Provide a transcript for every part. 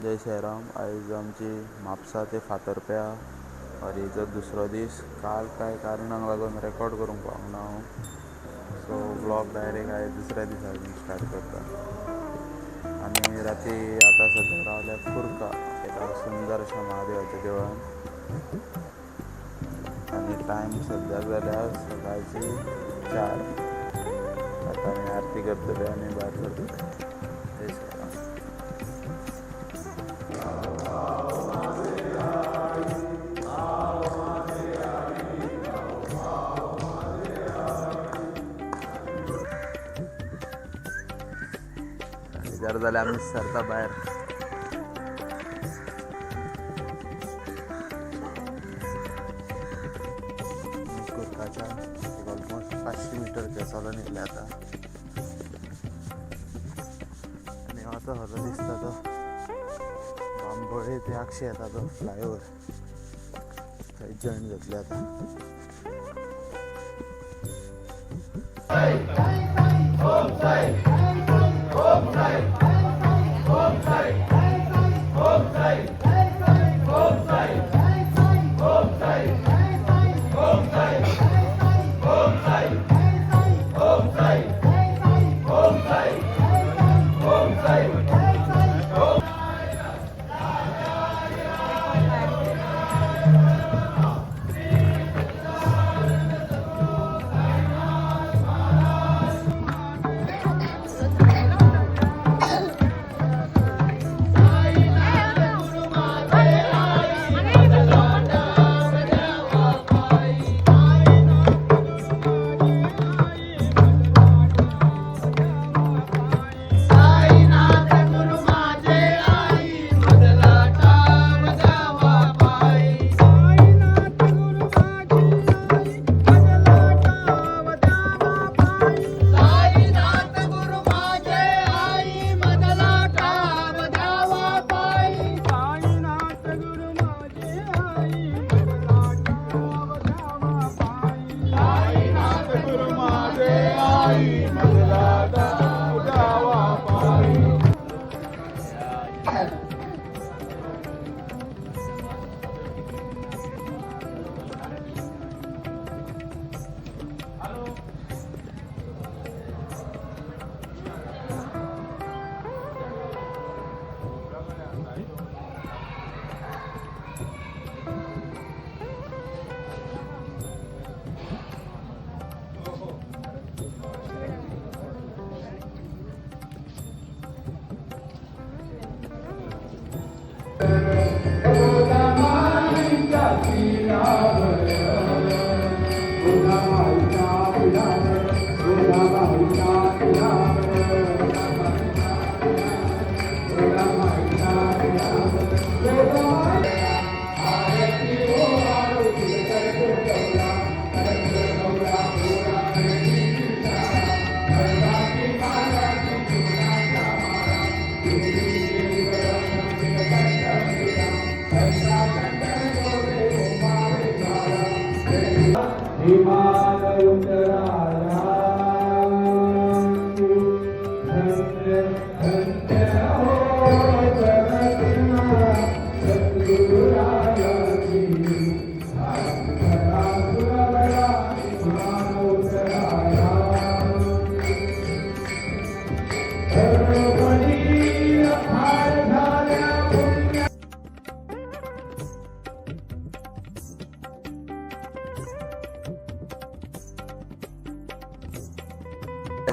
जय श्रीराम. आयज आमची म्हापसा ते फातर्प्या वारीचो दुसरो दीस. काल काय कारणाक लागून रेकॉर्ड करूंक पावूंक ना हांव, सो ब्लॉग डायरेक्ट आयज दुसऱ्या दिसा स्टार्ट करता. आमी राती आतां सद्या रावल्या कुर्का एका सुंदर अशा महादेवाच्या देवळान. आनी टायम सद्याक जाल्यार सकाळची 4. आतां आमी आरती करतले आनी भायर सरतले. जय श्रीराम. जर जाल्यार आमी सरता भायर. कुर्काच्या ऑलमोस्ट 500 मीटर चलून येयले आतां. आनी आतां खरो दिसता तो बांबोळे ते आक्षे येता तो फ्लायओवर, थंय जॉयन जातले आतां.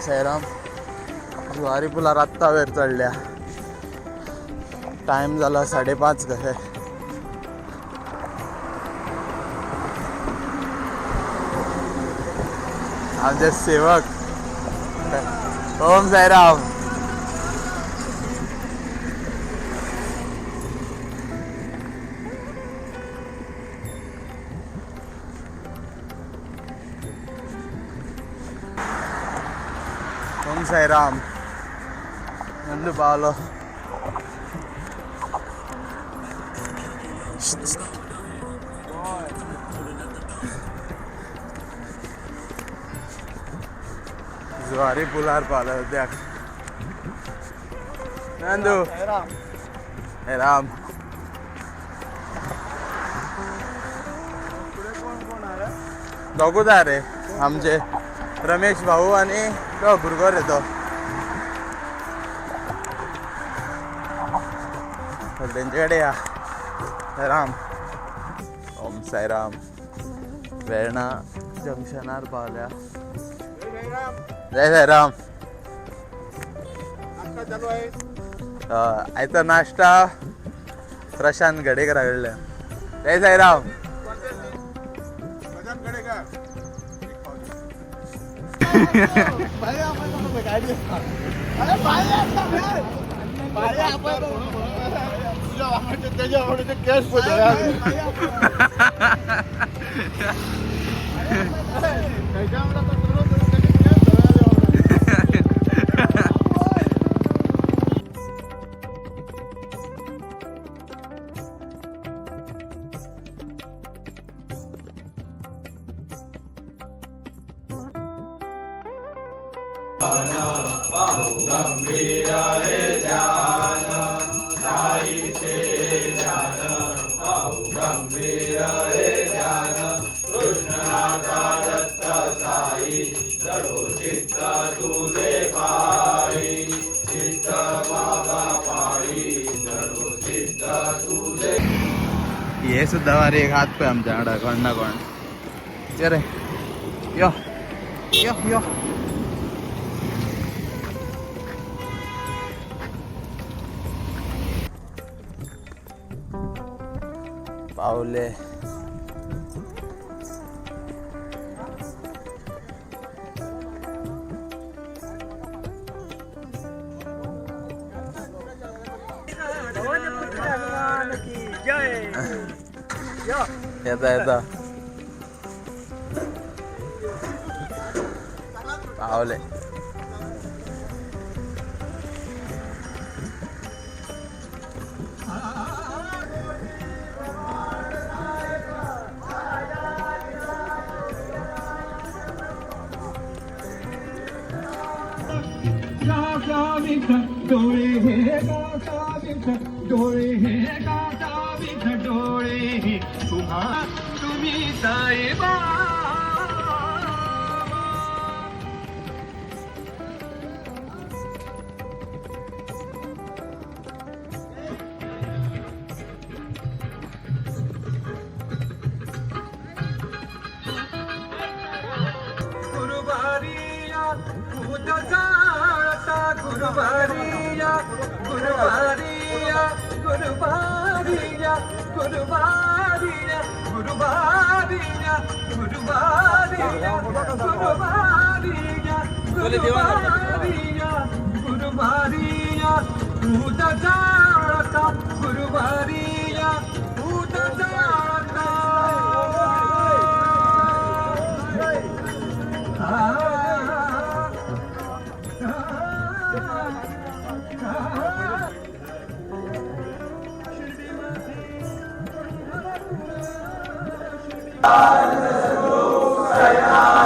साईराम. जुवारी पुलार आत्ता वेळ चढल्या. टायम जाला 5:30 कशे. आमचे सेवक ओम साईराम. ओम साईराम. नंदू पावलो. जुवारी पुलार पावलो. नंदू हे राम दोघू जा रे आमचे रमेश भाऊ आणि तो भुरगो रे तो त्यांच्याकडे या राम ओम साईराम वेर्णा जंक्शनार पावल्या जय साईराम आयचा नाश्ता प्रशांत गडेकर कडले जय साईराम ये सुद्धा वारी एक हात पे आमच्याकडं कोण ना कोण ये रे यो यो यो पावले येता येता पावले डोळे हे डोळे हे डोळे हे तुम्ही साहेबा गुरुवारिया भूत जाळता गुरुवारिया गुरुवारिया गुरुवारिया गुरुवारिया गुरुवारिया गुरुवारिया गुरुवारिया गुरुवारिया गुरुवारिया भूत जाळता गुरुवारिया भूत जाळता Sairam